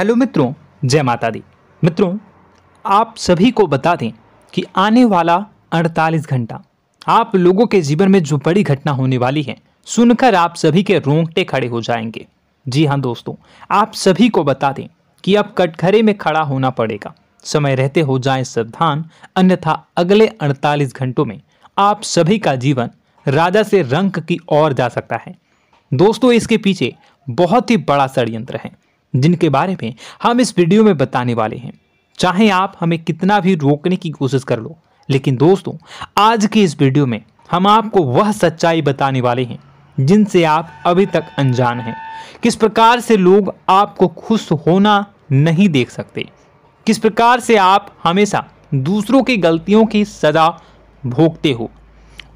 Hello मित्रों, जय माता दी। मित्रों, आप सभी को बता दें कि आने वाला 48 घंटा आप लोगों के जीवन में जो बड़ी घटना होने वाली है, सुनकर आप सभी के रोंगटे खड़े हो जाएंगे। जी हाँ दोस्तों, आप सभी को बता दें कि अब कटघरे में खड़ा होना पड़ेगा। समय रहते हो जाएं सावधान, अन्यथा अगले 48 घंटों में आप सभी का जीवन राजा से रंक की ओर जा सकता है। दोस्तों, इसके पीछे बहुत ही बड़ा षड्यंत्र है जिनके बारे में हम इस वीडियो में बताने वाले हैं। चाहे आप हमें कितना भी रोकने की कोशिश कर लो, लेकिन दोस्तों आज की इस वीडियो में हम आपको वह सच्चाई बताने वाले हैं जिनसे आप अभी तक अनजान हैं। किस प्रकार से लोग आपको खुश होना नहीं देख सकते, किस प्रकार से आप हमेशा दूसरों की गलतियों की सजा भोगते हो,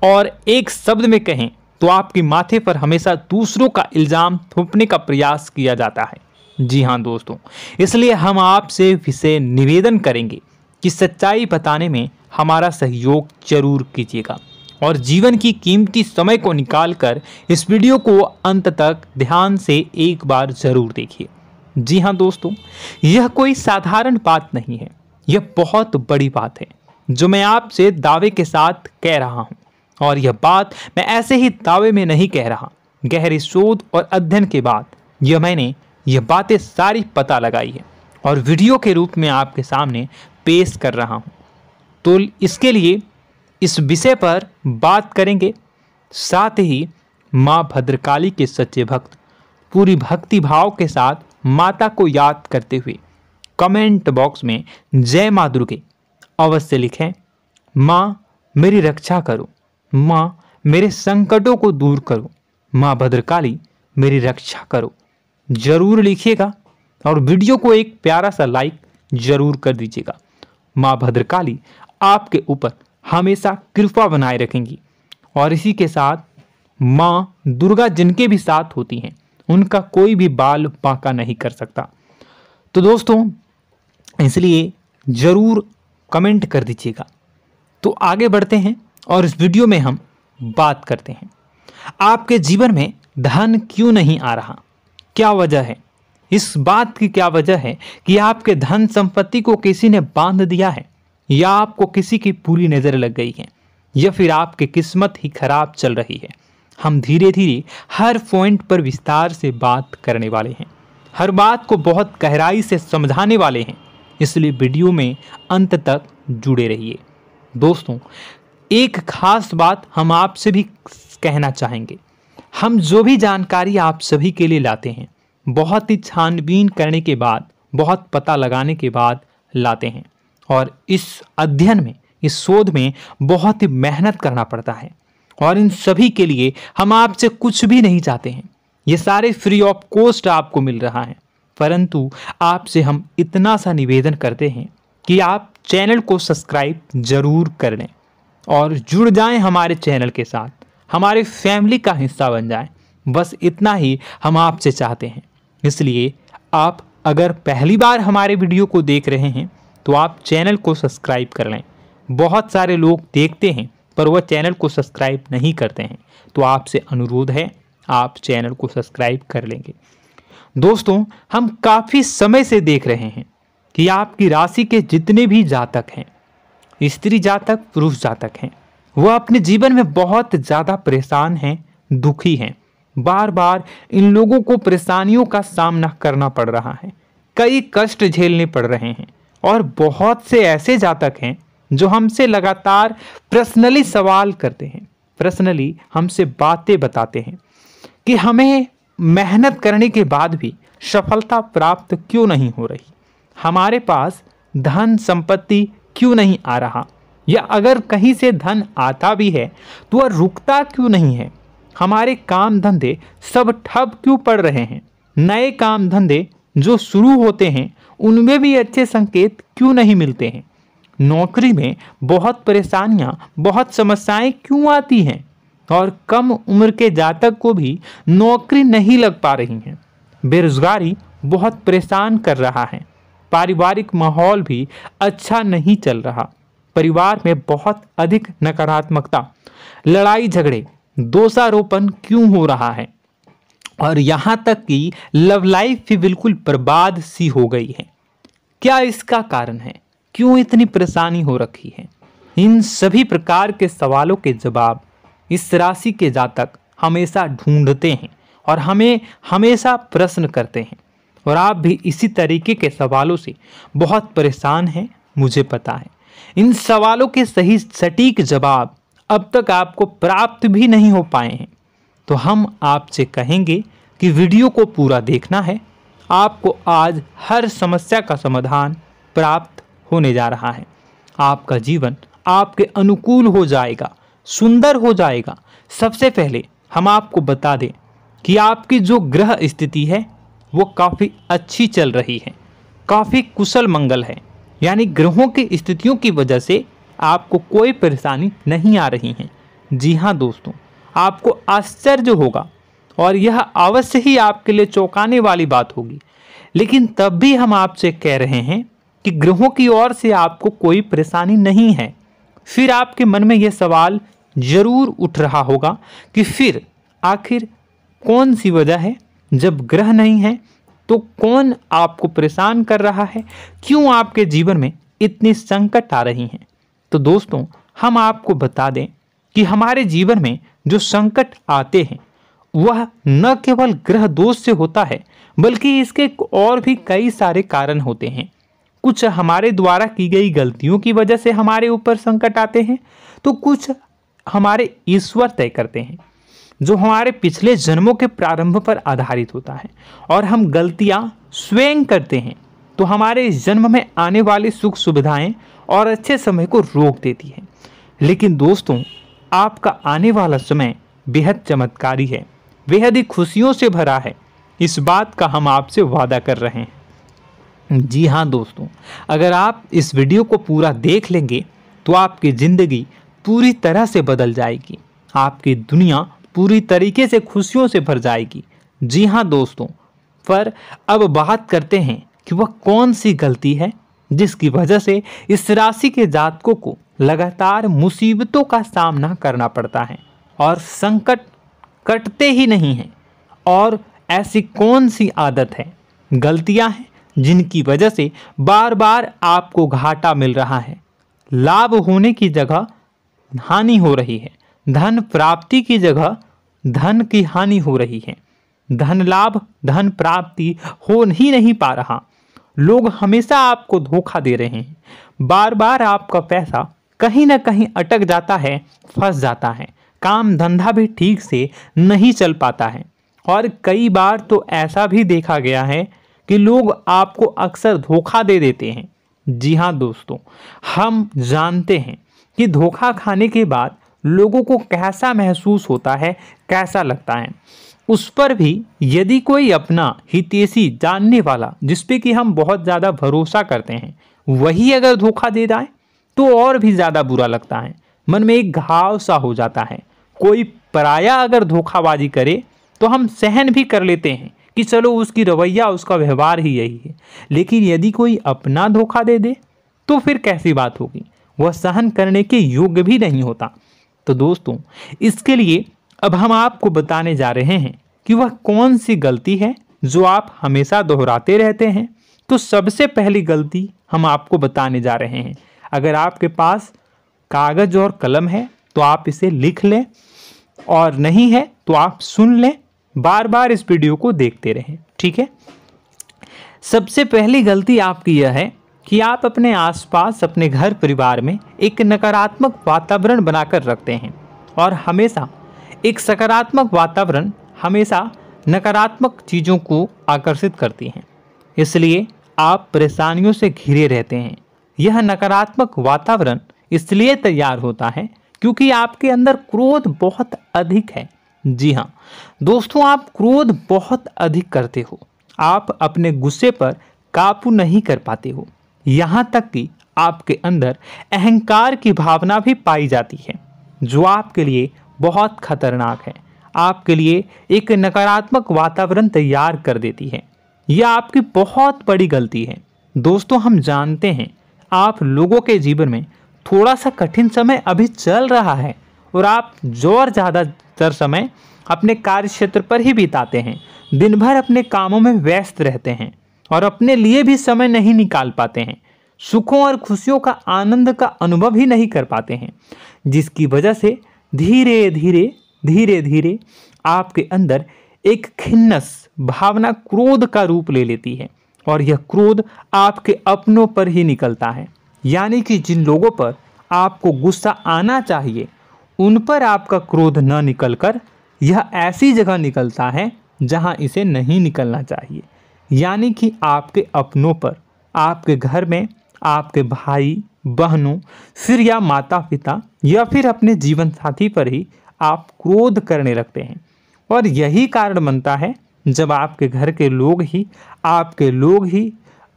और एक शब्द में कहें तो आपके माथे पर हमेशा दूसरों का इल्जाम थोपने का प्रयास किया जाता है। जी हाँ दोस्तों, इसलिए हम आपसे विशेष निवेदन करेंगे कि सच्चाई बताने में हमारा सहयोग जरूर कीजिएगा और जीवन की कीमती समय को निकालकर इस वीडियो को अंत तक ध्यान से एक बार जरूर देखिए। जी हाँ दोस्तों, यह कोई साधारण बात नहीं है, यह बहुत बड़ी बात है जो मैं आपसे दावे के साथ कह रहा हूँ। और यह बात मैं ऐसे ही दावे में नहीं कह रहा, गहरे शोध और अध्ययन के बाद मैंने यह बातें सारी पता लगाई है और वीडियो के रूप में आपके सामने पेश कर रहा हूँ। तो इसके लिए इस विषय पर बात करेंगे। साथ ही माँ भद्रकाली के सच्चे भक्त पूरी भक्ति भाव के साथ माता को याद करते हुए कमेंट बॉक्स में जय माँ दुर्गे अवश्य लिखें। माँ मेरी रक्षा करो, माँ मेरे संकटों को दूर करो, माँ भद्रकाली मेरी रक्षा करो, जरूर लिखिएगा और वीडियो को एक प्यारा सा लाइक जरूर कर दीजिएगा। माँ भद्रकाली आपके ऊपर हमेशा कृपा बनाए रखेंगी और इसी के साथ माँ दुर्गा जिनके भी साथ होती हैं उनका कोई भी बाल बांका नहीं कर सकता। तो दोस्तों, इसलिए जरूर कमेंट कर दीजिएगा। तो आगे बढ़ते हैं और इस वीडियो में हम बात करते हैं, आपके जीवन में धन क्यों नहीं आ रहा, क्या वजह है। इस बात की क्या वजह है कि आपके धन संपत्ति को किसी ने बांध दिया है, या आपको किसी की पूरी नजर लग गई है, या फिर आपकी किस्मत ही खराब चल रही है। हम धीरे धीरे हर पॉइंट पर विस्तार से बात करने वाले हैं, हर बात को बहुत गहराई से समझाने वाले हैं, इसलिए वीडियो में अंत तक जुड़े रहिए। दोस्तों, एक खास बात हम आपसे भी कहना चाहेंगे। हम जो भी जानकारी आप सभी के लिए लाते हैं, बहुत ही छानबीन करने के बाद, बहुत पता लगाने के बाद लाते हैं, और इस अध्ययन में, इस शोध में बहुत ही मेहनत करना पड़ता है। और इन सभी के लिए हम आपसे कुछ भी नहीं चाहते हैं, ये सारे फ्री ऑफ कॉस्ट आपको मिल रहा है। परंतु आपसे हम इतना सा निवेदन करते हैं कि आप चैनल को सब्सक्राइब जरूर कर लें और जुड़ जाएं हमारे चैनल के साथ, हमारे फैमिली का हिस्सा बन जाएं। बस इतना ही हम आपसे चाहते हैं। इसलिए आप अगर पहली बार हमारे वीडियो को देख रहे हैं तो आप चैनल को सब्सक्राइब कर लें। बहुत सारे लोग देखते हैं पर वह चैनल को सब्सक्राइब नहीं करते हैं, तो आपसे अनुरोध है आप चैनल को सब्सक्राइब कर लेंगे। दोस्तों, हम काफ़ी समय से देख रहे हैं कि आपकी राशि के जितने भी जातक हैं, स्त्री जातक, पुरुष जातक हैं, वह अपने जीवन में बहुत ज़्यादा परेशान हैं, दुखी हैं। बार बार इन लोगों को परेशानियों का सामना करना पड़ रहा है, कई कष्ट झेलने पड़ रहे हैं। और बहुत से ऐसे जातक हैं जो हमसे लगातार पर्सनली सवाल करते हैं, पर्सनली हमसे बातें बताते हैं कि हमें मेहनत करने के बाद भी सफलता प्राप्त क्यों नहीं हो रही, हमारे पास धन संपत्ति क्यों नहीं आ रहा, या अगर कहीं से धन आता भी है तो वह रुकता क्यों नहीं है, हमारे काम धंधे सब ठप क्यों पड़ रहे हैं, नए काम धंधे जो शुरू होते हैं उनमें भी अच्छे संकेत क्यों नहीं मिलते हैं, नौकरी में बहुत परेशानियां, बहुत समस्याएं क्यों आती हैं, और कम उम्र के जातक को भी नौकरी नहीं लग पा रही हैं, बेरोजगारी बहुत परेशान कर रहा है, पारिवारिक माहौल भी अच्छा नहीं चल रहा, परिवार में बहुत अधिक नकारात्मकता, लड़ाई झगड़े, दोषारोपण क्यों हो रहा है, और यहाँ तक कि लव लाइफ भी बिल्कुल बर्बाद सी हो गई है। क्या इसका कारण है? क्यों इतनी परेशानी हो रखी है? इन सभी प्रकार के सवालों के जवाब इस राशि के जातक हमेशा ढूंढते हैं और हमें हमेशा प्रश्न करते हैं। और आप भी इसी तरीके के सवालों से बहुत परेशान हैं, मुझे पता है। इन सवालों के सही सटीक जवाब अब तक आपको प्राप्त भी नहीं हो पाए हैं। तो हम आपसे कहेंगे कि वीडियो को पूरा देखना है। आपको आज हर समस्या का समाधान प्राप्त होने जा रहा है। आपका जीवन आपके अनुकूल हो जाएगा, सुंदर हो जाएगा। सबसे पहले हम आपको बता दें कि आपकी जो ग्रह स्थिति है वो काफ़ी अच्छी चल रही है, काफ़ी कुशल मंगल है। यानी ग्रहों की स्थितियों की वजह से आपको कोई परेशानी नहीं आ रही है। जी हाँ दोस्तों, आपको आश्चर्य होगा और यह अवश्य ही आपके लिए चौंकाने वाली बात होगी। लेकिन तब भी हम आपसे कह रहे हैं कि ग्रहों की ओर से आपको कोई परेशानी नहीं है। फिर आपके मन में यह सवाल जरूर उठ रहा होगा कि फिर आखिर कौन सी वजह है? जब ग्रह नहीं है तो कौन आपको परेशान कर रहा है? क्यों आपके जीवन में इतनी संकट आ रही हैं? तो दोस्तों, हम आपको बता दें कि हमारे जीवन में जो संकट आते हैं वह न केवल ग्रह दोष से होता है, बल्कि इसके और भी कई सारे कारण होते हैं। कुछ हमारे द्वारा की गई गलतियों की वजह से हमारे ऊपर संकट आते हैं, तो कुछ हमारे ईश्वर तय करते हैं, जो हमारे पिछले जन्मों के प्रारंभ पर आधारित होता है। और हम गलतियां स्वयं करते हैं तो हमारे इस जन्म में आने वाली सुख सुविधाएं और अच्छे समय को रोक देती है। लेकिन दोस्तों, आपका आने वाला समय बेहद चमत्कारी है, बेहद ही खुशियों से भरा है। इस बात का हम आपसे वादा कर रहे हैं। जी हाँ दोस्तों, अगर आप इस वीडियो को पूरा देख लेंगे तो आपकी ज़िंदगी पूरी तरह से बदल जाएगी, आपकी दुनिया पूरी तरीके से खुशियों से भर जाएगी। जी हाँ दोस्तों, पर अब बात करते हैं कि वह कौन सी गलती है जिसकी वजह से इस राशि के जातकों को लगातार मुसीबतों का सामना करना पड़ता है और संकट कटते ही नहीं हैं। और ऐसी कौन सी आदत है, गलतियां हैं जिनकी वजह से बार बार आपको घाटा मिल रहा है, लाभ होने की जगह हानि हो रही है, धन प्राप्ति की जगह धन की हानि हो रही है, धन लाभ धन प्राप्ति हो ही नहीं पा रहा, लोग हमेशा आपको धोखा दे रहे हैं, बार बार आपका पैसा कहीं ना कहीं अटक जाता है, फंस जाता है, काम धंधा भी ठीक से नहीं चल पाता है। और कई बार तो ऐसा भी देखा गया है कि लोग आपको अक्सर धोखा दे देते हैं। जी हाँ दोस्तों, हम जानते हैं कि धोखा खाने के बाद लोगों को कैसा महसूस होता है, कैसा लगता है। उस पर भी यदि कोई अपना हितैषी जानने वाला, जिस पे कि हम बहुत ज़्यादा भरोसा करते हैं, वही अगर धोखा दे जाए तो और भी ज़्यादा बुरा लगता है, मन में एक घाव सा हो जाता है। कोई पराया अगर धोखाबाजी करे तो हम सहन भी कर लेते हैं कि चलो उसकी रवैया, उसका व्यवहार ही यही है। लेकिन यदि कोई अपना धोखा दे दे तो फिर कैसी बात होगी, वह सहन करने के योग्य भी नहीं होता। तो दोस्तों, इसके लिए अब हम आपको बताने जा रहे हैं कि वह कौन सी गलती है जो आप हमेशा दोहराते रहते हैं। तो सबसे पहली गलती हम आपको बताने जा रहे हैं। अगर आपके पास कागज और कलम है तो आप इसे लिख लें, और नहीं है तो आप सुन लें, बार बार इस वीडियो को देखते रहें, ठीक है। सबसे पहली गलती आपकी यह है कि आप अपने आसपास, अपने घर परिवार में एक नकारात्मक वातावरण बनाकर रखते हैं। और हमेशा एक सकारात्मक वातावरण हमेशा नकारात्मक चीज़ों को आकर्षित करती हैं, इसलिए आप परेशानियों से घिरे रहते हैं। यह नकारात्मक वातावरण इसलिए तैयार होता है क्योंकि आपके अंदर क्रोध बहुत अधिक है। जी हाँ दोस्तों, आप क्रोध बहुत अधिक करते हो, आप अपने गुस्से पर काबू नहीं कर पाते हो, यहाँ तक कि आपके अंदर अहंकार की भावना भी पाई जाती है, जो आपके लिए बहुत खतरनाक है, आपके लिए एक नकारात्मक वातावरण तैयार कर देती है। यह आपकी बहुत बड़ी गलती है। दोस्तों, हम जानते हैं आप लोगों के जीवन में थोड़ा सा कठिन समय अभी चल रहा है और आप और ज़्यादातर समय अपने कार्य क्षेत्र पर ही बिताते हैं, दिन भर अपने कामों में व्यस्त रहते हैं और अपने लिए भी समय नहीं निकाल पाते हैं, सुखों और खुशियों का आनंद का अनुभव ही नहीं कर पाते हैं, जिसकी वजह से धीरे धीरे आपके अंदर एक खिन्नस भावना क्रोध का रूप ले लेती है और यह क्रोध आपके अपनों पर ही निकलता है। यानी कि जिन लोगों पर आपको गुस्सा आना चाहिए उन पर आपका क्रोध न निकलकर यह ऐसी जगह निकलता है जहां इसे नहीं निकलना चाहिए। यानी कि आपके अपनों पर, आपके घर में, आपके भाई बहनों, फिर या माता पिता या फिर अपने जीवन साथी पर ही आप क्रोध करने लगते हैं। और यही कारण बनता है जब आपके घर के लोग ही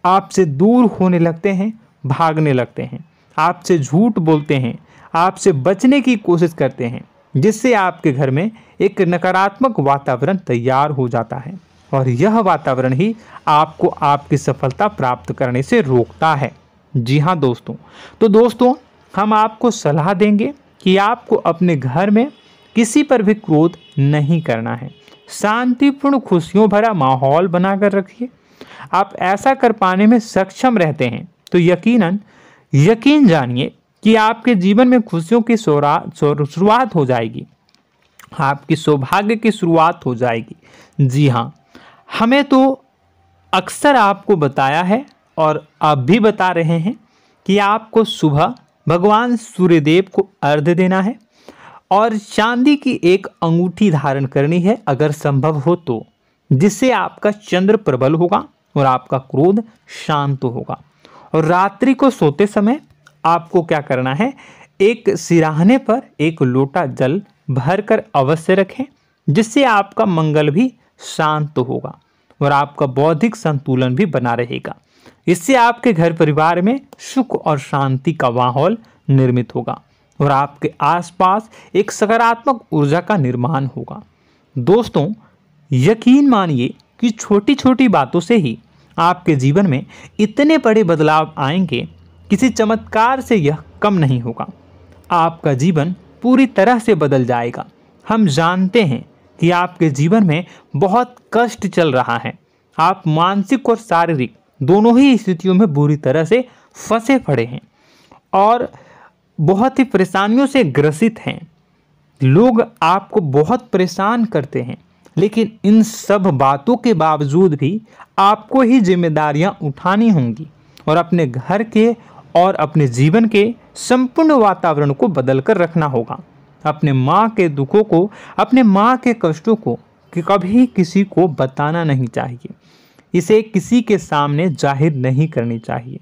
आपसे दूर होने लगते हैं, भागने लगते हैं, आपसे झूठ बोलते हैं, आपसे बचने की कोशिश करते हैं, जिससे आपके घर में एक नकारात्मक वातावरण तैयार हो जाता है और यह वातावरण ही आपको आपकी सफलता प्राप्त करने से रोकता है। जी हाँ दोस्तों, तो दोस्तों हम आपको सलाह देंगे कि आपको अपने घर में किसी पर भी क्रोध नहीं करना है। शांतिपूर्ण खुशियों भरा माहौल बनाकर रखिए। आप ऐसा कर पाने में सक्षम रहते हैं तो यकीन जानिए कि आपके जीवन में खुशियों की शुरुआत हो जाएगी, आपकी सौभाग्य की शुरुआत हो जाएगी। जी हाँ, हमें तो अक्सर आपको बताया है और अब भी बता रहे हैं कि आपको सुबह भगवान सूर्यदेव को अर्घ्य देना है और चांदी की एक अंगूठी धारण करनी है अगर संभव हो तो, जिससे आपका चंद्र प्रबल होगा और आपका क्रोध शांत होगा। और रात्रि को सोते समय आपको क्या करना है, एक सिराहने पर एक लोटा जल भरकर अवश्य रखें, जिससे आपका मंगल भी शांत होगा और आपका बौद्धिक संतुलन भी बना रहेगा। इससे आपके घर परिवार में सुख और शांति का माहौल निर्मित होगा और आपके आसपास एक सकारात्मक ऊर्जा का निर्माण होगा। दोस्तों यकीन मानिए कि छोटी छोटी बातों से ही आपके जीवन में इतने बड़े बदलाव आएंगे, किसी चमत्कार से यह कम नहीं होगा। आपका जीवन पूरी तरह से बदल जाएगा। हम जानते हैं कि आपके जीवन में बहुत कष्ट चल रहा है, आप मानसिक और शारीरिक दोनों ही स्थितियों में बुरी तरह से फंसे पड़े हैं और बहुत ही परेशानियों से ग्रसित हैं। लोग आपको बहुत परेशान करते हैं, लेकिन इन सब बातों के बावजूद भी आपको ही जिम्मेदारियां उठानी होंगी और अपने घर के और अपने जीवन के संपूर्ण वातावरण को बदलकर रखना होगा। अपने माँ के दुखों को, अपने माँ के कष्टों को कभी किसी को बताना नहीं चाहिए, इसे किसी के सामने जाहिर नहीं करनी चाहिए।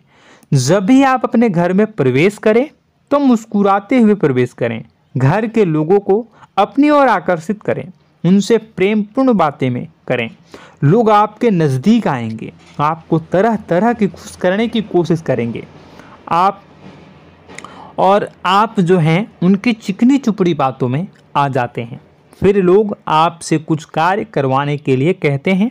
जब भी आप अपने घर में प्रवेश करें तो मुस्कुराते हुए प्रवेश करें, घर के लोगों को अपनी ओर आकर्षित करें, उनसे प्रेमपूर्ण बातें में करें। लोग आपके नज़दीक आएंगे, आपको तरह तरह की खुश करने की कोशिश करेंगे। आप जो हैं उनकी चिकनी चुपड़ी बातों में आ जाते हैं। फिर लोग आपसे कुछ कार्य करवाने के लिए कहते हैं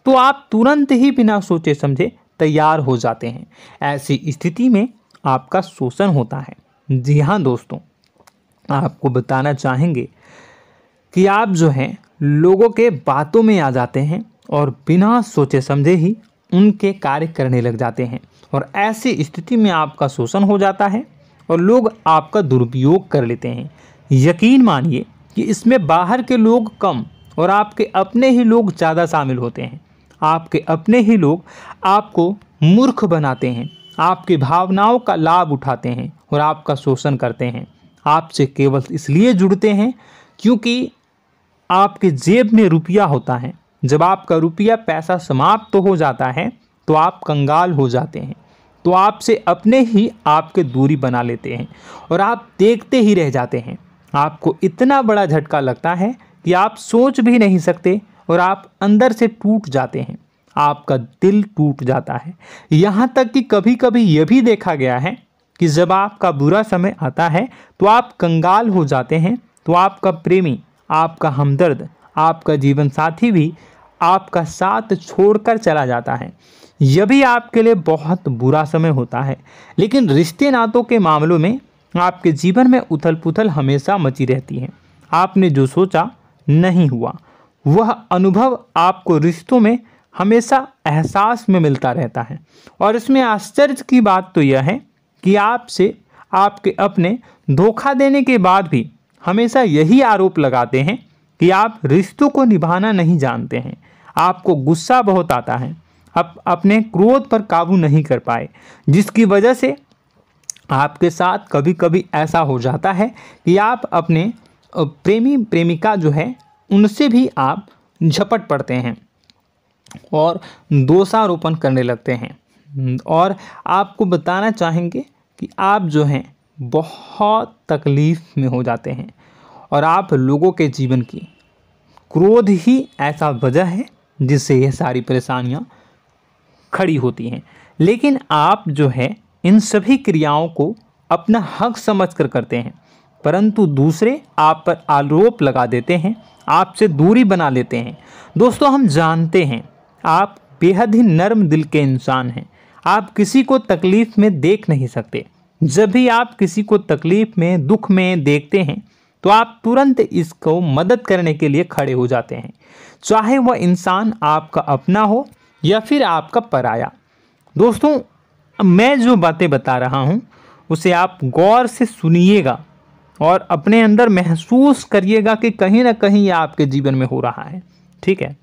तो आप तुरंत ही बिना सोचे समझे तैयार हो जाते हैं। ऐसी स्थिति में आपका शोषण होता है। जी हाँ दोस्तों, आपको बताना चाहेंगे कि आप जो हैं लोगों के बातों में आ जाते हैं और बिना सोचे समझे ही उनके कार्य करने लग जाते हैं और ऐसी स्थिति में आपका शोषण हो जाता है और लोग आपका दुरुपयोग कर लेते हैं। यकीन मानिए कि इसमें बाहर के लोग कम और आपके अपने ही लोग ज़्यादा शामिल होते हैं। आपके अपने ही लोग आपको मूर्ख बनाते हैं, आपकी भावनाओं का लाभ उठाते हैं और आपका शोषण करते हैं। आपसे केवल इसलिए जुड़ते हैं क्योंकि आपके जेब में रुपया होता है। जब आपका रुपया पैसा समाप्त हो जाता है तो आप कंगाल हो जाते हैं, तो आपसे अपने ही आपके दूरी बना लेते हैं और आप देखते ही रह जाते हैं। आपको इतना बड़ा झटका लगता है कि आप सोच भी नहीं सकते और आप अंदर से टूट जाते हैं, आपका दिल टूट जाता है। यहाँ तक कि कभी कभी यह भी देखा गया है कि जब आपका बुरा समय आता है तो आप कंगाल हो जाते हैं, तो आपका प्रेमी, आपका हमदर्द, आपका जीवन साथी भी आपका साथ छोड़कर चला जाता है। यह भी आपके लिए बहुत बुरा समय होता है। लेकिन रिश्ते नातों के मामलों में आपके जीवन में उथल पुथल हमेशा मची रहती है। आपने जो सोचा नहीं हुआ। वह अनुभव आपको रिश्तों में हमेशा एहसास में मिलता रहता है। और इसमें आश्चर्य की बात तो यह है कि आपसे आपके अपने धोखा देने के बाद भी हमेशा यही आरोप लगाते हैं कि आप रिश्तों को निभाना नहीं जानते हैं। आपको गुस्सा बहुत आता है, आप अपने क्रोध पर काबू नहीं कर पाए, जिसकी वजह से आपके साथ कभी कभी ऐसा हो जाता है कि आप अपने प्रेमी प्रेमिका जो है उनसे भी आप झपट पड़ते हैं और दोषारोपण करने लगते हैं। और आपको बताना चाहेंगे कि आप जो हैं बहुत तकलीफ़ में हो जाते हैं और आप लोगों के जीवन की क्रोध ही ऐसा वजह है जिससे ये सारी परेशानियां खड़ी होती हैं। लेकिन आप जो है इन सभी क्रियाओं को अपना हक समझकर करते हैं, परंतु दूसरे आप पर आरोप लगा देते हैं, आपसे दूरी बना लेते हैं। दोस्तों, हम जानते हैं आप बेहद ही नर्म दिल के इंसान हैं। आप किसी को तकलीफ़ में देख नहीं सकते। जब भी आप किसी को तकलीफ़ में, दुख में देखते हैं तो आप तुरंत इसको मदद करने के लिए खड़े हो जाते हैं, चाहे वह इंसान आपका अपना हो या फिर आपका पराया। दोस्तों, मैं जो बातें बता रहा हूँ उसे आप गौर से सुनिएगा और अपने अंदर महसूस करिएगा कि कहीं ना कहीं ये आपके जीवन में हो रहा है। ठीक है,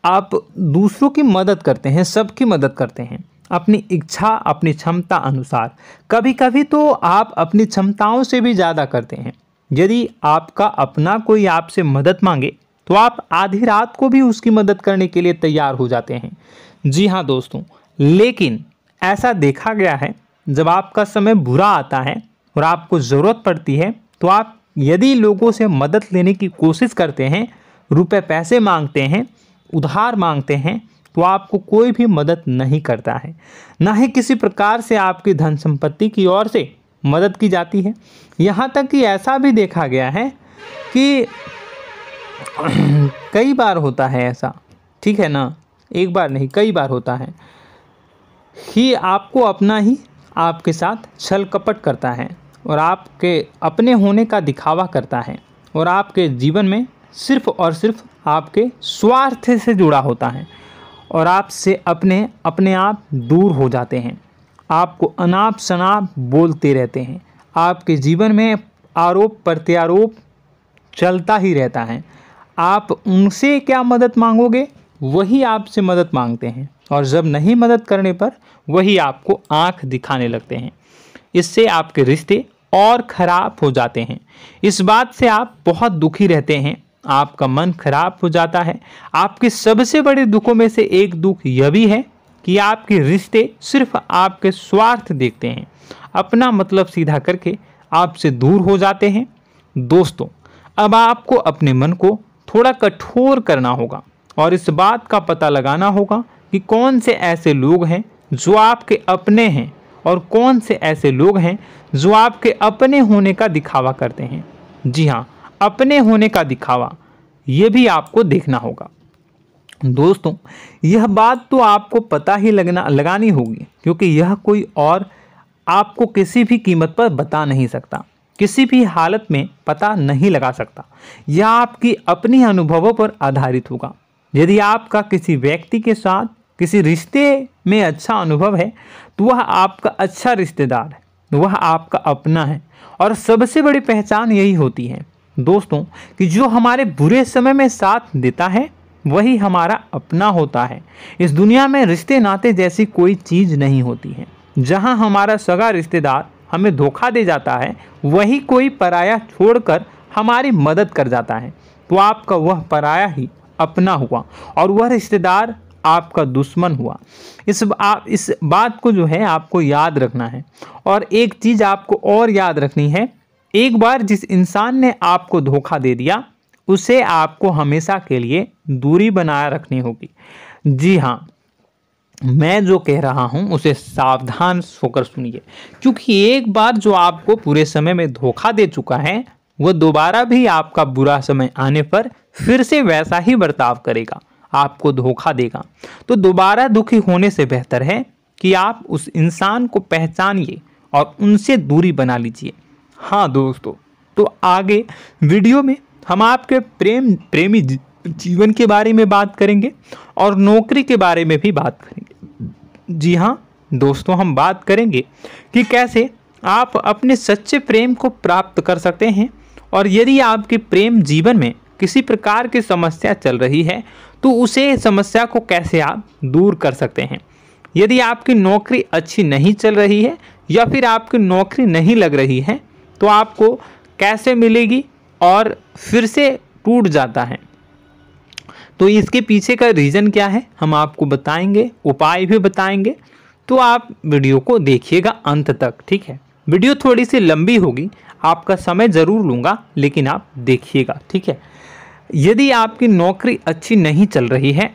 आप दूसरों की मदद करते हैं, सबकी मदद करते हैं अपनी इच्छा, अपनी क्षमता अनुसार। कभी कभी तो आप अपनी क्षमताओं से भी ज़्यादा करते हैं। यदि आपका अपना कोई आपसे मदद मांगे तो आप आधी रात को भी उसकी मदद करने के लिए तैयार हो जाते हैं। जी हाँ दोस्तों, लेकिन ऐसा देखा गया है जब आपका समय बुरा आता है और आपको ज़रूरत पड़ती है तो आप यदि लोगों से मदद लेने की कोशिश करते हैं, रुपए पैसे मांगते हैं, उधार मांगते हैं, तो आपको कोई भी मदद नहीं करता है। ना ही किसी प्रकार से आपकी धन संपत्ति की ओर से मदद की जाती है। यहाँ तक कि ऐसा भी देखा गया है कि कई बार होता है ऐसा, ठीक है ना, एक बार नहीं कई बार होता है कि आपको अपना ही आपके साथ छल कपट करता है और आपके अपने होने का दिखावा करता है और आपके जीवन में सिर्फ और सिर्फ आपके स्वार्थ से जुड़ा होता है और आपसे अपने आप दूर हो जाते हैं। आपको अनाप शनाप बोलते रहते हैं। आपके जीवन में आरोप प्रत्यारोप चलता ही रहता है। आप उनसे क्या मदद मांगोगे, वही आपसे मदद मांगते हैं और जब नहीं मदद करने पर वही आपको आंख दिखाने लगते हैं। इससे आपके रिश्ते और ख़राब हो जाते हैं। इस बात से आप बहुत दुखी रहते हैं, आपका मन खराब हो जाता है। आपके सबसे बड़े दुखों में से एक दुख यह भी है कि आपके रिश्ते सिर्फ आपके स्वार्थ देखते हैं, अपना मतलब सीधा करके आपसे दूर हो जाते हैं। दोस्तों, अब आपको अपने मन को थोड़ा कठोर करना होगा और इस बात का पता लगाना होगा कि कौन से ऐसे लोग हैं जो आपके अपने हैं और कौन से ऐसे लोग हैं जो आपके अपने होने का दिखावा करते हैं। जी हाँ, अपने होने का दिखावा, ये भी आपको देखना होगा। दोस्तों, यह बात तो आपको पता ही लगानी होगी, क्योंकि यह कोई और आपको किसी भी कीमत पर बता नहीं सकता, किसी भी हालत में पता नहीं लगा सकता। यह आपकी अपनी अनुभवों पर आधारित होगा। यदि आपका किसी व्यक्ति के साथ किसी रिश्ते में अच्छा अनुभव है तो वह आपका अच्छा रिश्तेदार है, वह आपका अपना है। और सबसे बड़ी पहचान यही होती है दोस्तों कि जो हमारे बुरे समय में साथ देता है वही हमारा अपना होता है। इस दुनिया में रिश्ते नाते जैसी कोई चीज़ नहीं होती है। जहां हमारा सगा रिश्तेदार हमें धोखा दे जाता है, वही कोई पराया छोड़कर हमारी मदद कर जाता है, तो आपका वह पराया ही अपना हुआ और वह रिश्तेदार आपका दुश्मन हुआ। इस बात को जो है आपको याद रखना है। और एक चीज़ आपको और याद रखनी है, एक बार जिस इंसान ने आपको धोखा दे दिया उसे आपको हमेशा के लिए दूरी बनाए रखनी होगी। जी हाँ, मैं जो कह रहा हूँ उसे सावधान होकर सुनिए, क्योंकि एक बार जो आपको पूरे समय में धोखा दे चुका है वह दोबारा भी आपका बुरा समय आने पर फिर से वैसा ही बर्ताव करेगा, आपको धोखा देगा। तो दोबारा दुखी होने से बेहतर है कि आप उस इंसान को पहचानिए और उनसे दूरी बना लीजिए। हाँ दोस्तों, तो आगे वीडियो में हम आपके प्रेमी जीवन के बारे में बात करेंगे और नौकरी के बारे में भी बात करेंगे। जी हाँ दोस्तों, हम बात करेंगे कि कैसे आप अपने सच्चे प्रेम को प्राप्त कर सकते हैं, और यदि आपके प्रेम जीवन में किसी प्रकार की समस्या चल रही है तो उसे समस्या को कैसे आप दूर कर सकते हैं। यदि आपकी नौकरी अच्छी नहीं चल रही है या फिर आपकी नौकरी नहीं लग रही है तो आपको कैसे मिलेगी और फिर से टूट जाता है, तो इसके पीछे का रीज़न क्या है हम आपको बताएंगे, उपाय भी बताएंगे। तो आप वीडियो को देखिएगा अंत तक, ठीक है। वीडियो थोड़ी सी लंबी होगी, आपका समय ज़रूर लूँगा, लेकिन आप देखिएगा, ठीक है। यदि आपकी नौकरी अच्छी नहीं चल रही है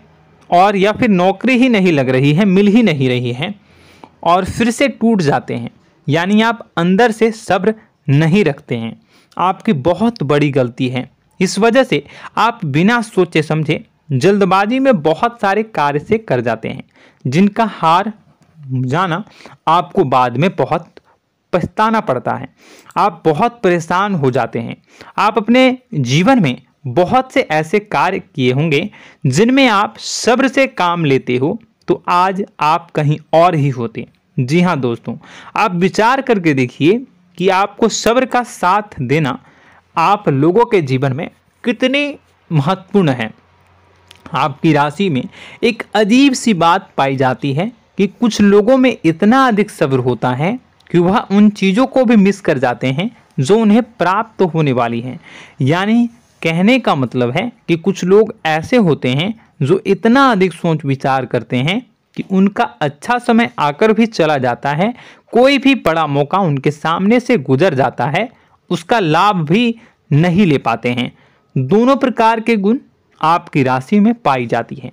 और या फिर नौकरी ही नहीं लग रही है, मिल ही नहीं रही है और फिर से टूट जाते हैं, यानी आप अंदर से सब्र नहीं रखते हैं, आपकी बहुत बड़ी गलती है। इस वजह से आप बिना सोचे समझे जल्दबाजी में बहुत सारे कार्य से कर जाते हैं, जिनका हार जाना आपको बाद में बहुत पछताना पड़ता है। आप बहुत परेशान हो जाते हैं। आप अपने जीवन में बहुत से ऐसे कार्य किए होंगे जिनमें आप सब्र से काम लेते हो, तो आज आप कहीं और ही होते। जी हाँ दोस्तों, आप विचार करके देखिए कि आपको सब्र का साथ देना आप लोगों के जीवन में कितनी महत्वपूर्ण है। आपकी राशि में एक अजीब सी बात पाई जाती है कि कुछ लोगों में इतना अधिक सब्र होता है कि वह उन चीज़ों को भी मिस कर जाते हैं जो उन्हें प्राप्त होने वाली हैं। यानी कहने का मतलब है कि कुछ लोग ऐसे होते हैं जो इतना अधिक सोच विचार करते हैं कि उनका अच्छा समय आकर भी चला जाता है, कोई भी बड़ा मौका उनके सामने से गुजर जाता है, उसका लाभ भी नहीं ले पाते हैं। दोनों प्रकार के गुण आपकी राशि में पाई जाती हैं।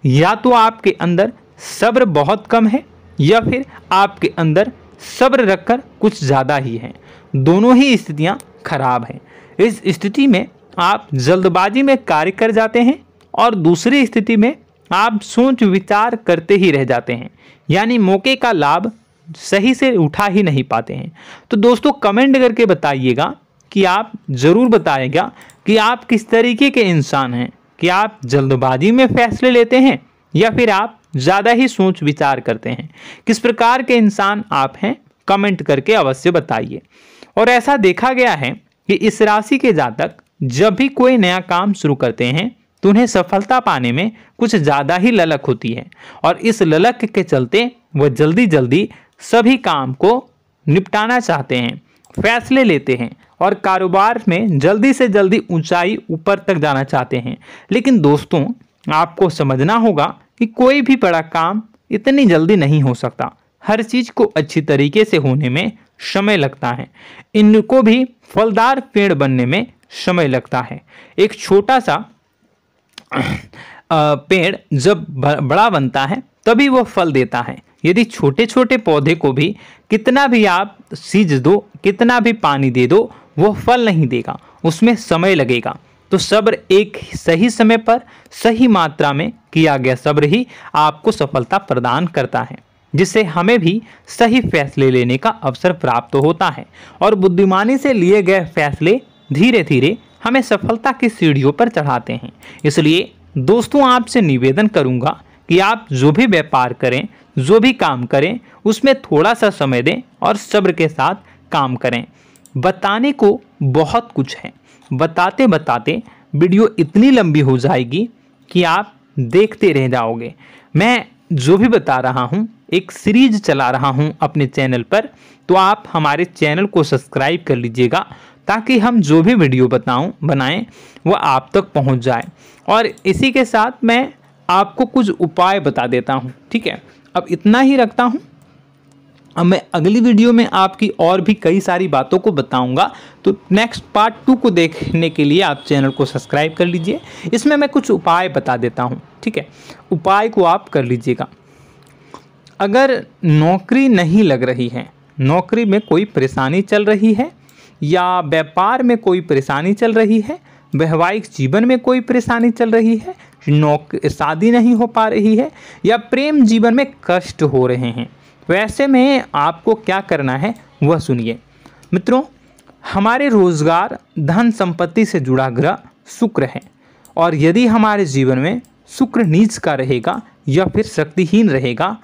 या तो आपके अंदर सब्र बहुत कम है या फिर आपके अंदर सब्र रखकर कुछ ज़्यादा ही है। दोनों ही स्थितियां खराब हैं। इस स्थिति में आप जल्दबाजी में कार्य कर जाते हैं और दूसरी स्थिति में आप सोच विचार करते ही रह जाते हैं, यानी मौके का लाभ सही से उठा ही नहीं पाते हैं। तो दोस्तों कमेंट करके बताइएगा कि आप ज़रूर बताइएगा कि आप किस तरीके के इंसान हैं, कि आप जल्दबाजी में फैसले लेते हैं या फिर आप ज़्यादा ही सोच विचार करते हैं। किस प्रकार के इंसान आप हैं, कमेंट करके अवश्य बताइए। और ऐसा देखा गया है कि इस राशि के जातक जब भी कोई नया काम शुरू करते हैं तो उन्हें सफलता पाने में कुछ ज़्यादा ही ललक होती है, और इस ललक के चलते वह जल्दी जल्दी सभी काम को निपटाना चाहते हैं, फैसले लेते हैं और कारोबार में जल्दी से जल्दी ऊंचाई ऊपर तक जाना चाहते हैं। लेकिन दोस्तों आपको समझना होगा कि कोई भी बड़ा काम इतनी जल्दी नहीं हो सकता। हर चीज़ को अच्छी तरीके से होने में समय लगता है। इनको भी फलदार पेड़ बनने में समय लगता है। एक छोटा सा पेड़ जब बड़ा बनता है तभी वो फल देता है। यदि छोटे छोटे पौधे को भी कितना भी आप सींच दो, कितना भी पानी दे दो, वो फल नहीं देगा, उसमें समय लगेगा। तो सब्र एक सही समय पर सही मात्रा में किया गया सब्र ही आपको सफलता प्रदान करता है, जिससे हमें भी सही फैसले लेने का अवसर प्राप्त होता है। और बुद्धिमानी से लिए गए फैसले धीरे धीरे हमें सफलता की सीढ़ियों पर चढ़ाते हैं। इसलिए दोस्तों आपसे निवेदन करूंगा कि आप जो भी व्यापार करें, जो भी काम करें, उसमें थोड़ा सा समय दें और सब्र के साथ काम करें। बताने को बहुत कुछ है, बताते बताते वीडियो इतनी लंबी हो जाएगी कि आप देखते रह जाओगे। मैं जो भी बता रहा हूँ एक सीरीज चला रहा हूँ अपने चैनल पर, तो आप हमारे चैनल को सब्सक्राइब कर लीजिएगा ताकि हम जो भी वीडियो बनाएं वो आप तक पहुँच जाए। और इसी के साथ मैं आपको कुछ उपाय बता देता हूँ, ठीक है। अब इतना ही रखता हूँ। अब मैं अगली वीडियो में आपकी और भी कई सारी बातों को बताऊंगा। तो नेक्स्ट पार्ट 2 को देखने के लिए आप चैनल को सब्सक्राइब कर लीजिए। इसमें मैं कुछ उपाय बता देता हूं, ठीक है। उपाय को आप कर लीजिएगा। अगर नौकरी नहीं लग रही है, नौकरी में कोई परेशानी चल रही है, या व्यापार में कोई परेशानी चल रही है, वैवाहिक जीवन में कोई परेशानी चल रही है, शादी नहीं हो पा रही है, या प्रेम जीवन में कष्ट हो रहे हैं, वैसे में आपको क्या करना है वह सुनिए। मित्रों, हमारे रोजगार धन संपत्ति से जुड़ा ग्रह शुक्र है, और यदि हमारे जीवन में शुक्र नीच का रहेगा या फिर शक्तिहीन रहेगा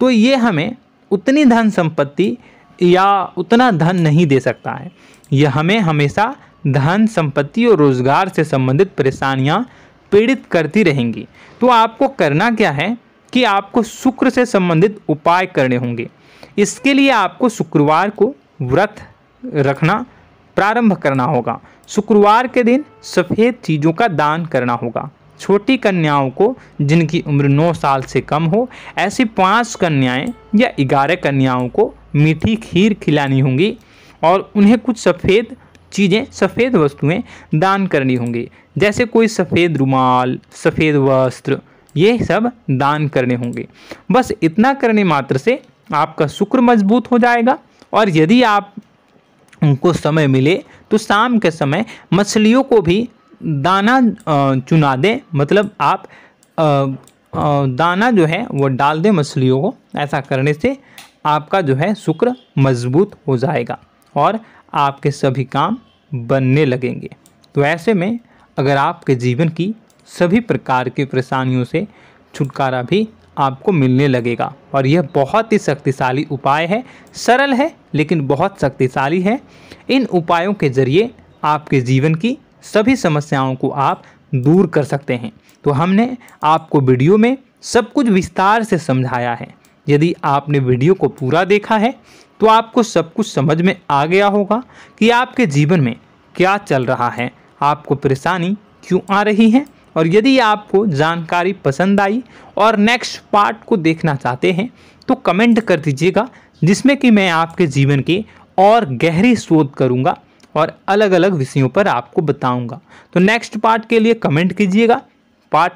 तो ये हमें उतनी धन संपत्ति या उतना धन नहीं दे सकता है। यह हमें हमेशा धन संपत्ति और रोजगार से संबंधित परेशानियां पीड़ित करती रहेंगी। तो आपको करना क्या है कि आपको शुक्र से संबंधित उपाय करने होंगे। इसके लिए आपको शुक्रवार को व्रत रखना प्रारंभ करना होगा। शुक्रवार के दिन सफ़ेद चीज़ों का दान करना होगा। छोटी कन्याओं को जिनकी उम्र 9 साल से कम हो, ऐसी 5 कन्याएं या 11 कन्याओं को मीठी खीर खिलानी होंगी और उन्हें कुछ सफ़ेद चीज़ें, सफ़ेद वस्तुएं दान करनी होंगी, जैसे कोई सफ़ेद रुमाल, सफ़ेद वस्त्र, ये सब दान करने होंगे। बस इतना करने मात्र से आपका शुक्र मजबूत हो जाएगा। और यदि आप उनको समय मिले तो शाम के समय मछलियों को भी दाना चुना दें, मतलब आप दाना जो है वो डाल दें मछलियों को। ऐसा करने से आपका जो है शुक्र मजबूत हो जाएगा और आपके सभी काम बनने लगेंगे। तो ऐसे में अगर आपके जीवन की सभी प्रकार की परेशानियों से छुटकारा भी आपको मिलने लगेगा। और यह बहुत ही शक्तिशाली उपाय है, सरल है लेकिन बहुत शक्तिशाली है। इन उपायों के जरिए आपके जीवन की सभी समस्याओं को आप दूर कर सकते हैं। तो हमने आपको वीडियो में सब कुछ विस्तार से समझाया है। यदि आपने वीडियो को पूरा देखा है तो आपको सब कुछ समझ में आ गया होगा कि आपके जीवन में क्या चल रहा है, आपको परेशानी क्यों आ रही है। और यदि आपको जानकारी पसंद आई और नेक्स्ट पार्ट को देखना चाहते हैं तो कमेंट कर दीजिएगा, जिसमें कि मैं आपके जीवन की और गहरी शोध करूंगा और अलग अलग विषयों पर आपको बताऊंगा। तो नेक्स्ट पार्ट के लिए कमेंट कीजिएगा, पार्ट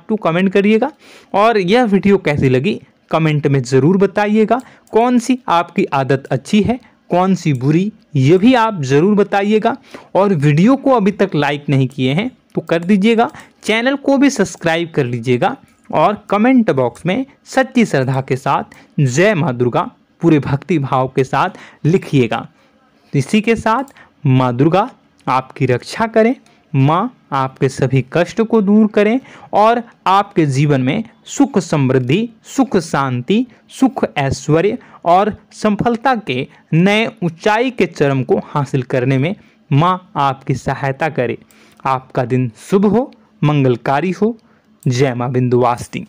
टू कमेंट करिएगा। और यह वीडियो कैसी लगी कमेंट में ज़रूर बताइएगा। कौन सी आपकी आदत अच्छी है, कौन सी बुरी, ये भी आप ज़रूर बताइएगा। और वीडियो को अभी तक लाइक नहीं किए हैं तो कर दीजिएगा, चैनल को भी सब्सक्राइब कर लीजिएगा और कमेंट बॉक्स में सच्ची श्रद्धा के साथ जय माँ दुर्गा पूरे भक्ति भाव के साथ लिखिएगा। इसी के साथ माँ दुर्गा आपकी रक्षा करें, माँ आपके सभी कष्ट को दूर करें और आपके जीवन में सुख समृद्धि, सुख शांति, सुख ऐश्वर्य और सफलता के नए ऊंचाई के चरम को हासिल करने में माँ आपकी सहायता करे। आपका दिन शुभ हो, मंगलकारी हो। जय माँ विंध्यवासिनी।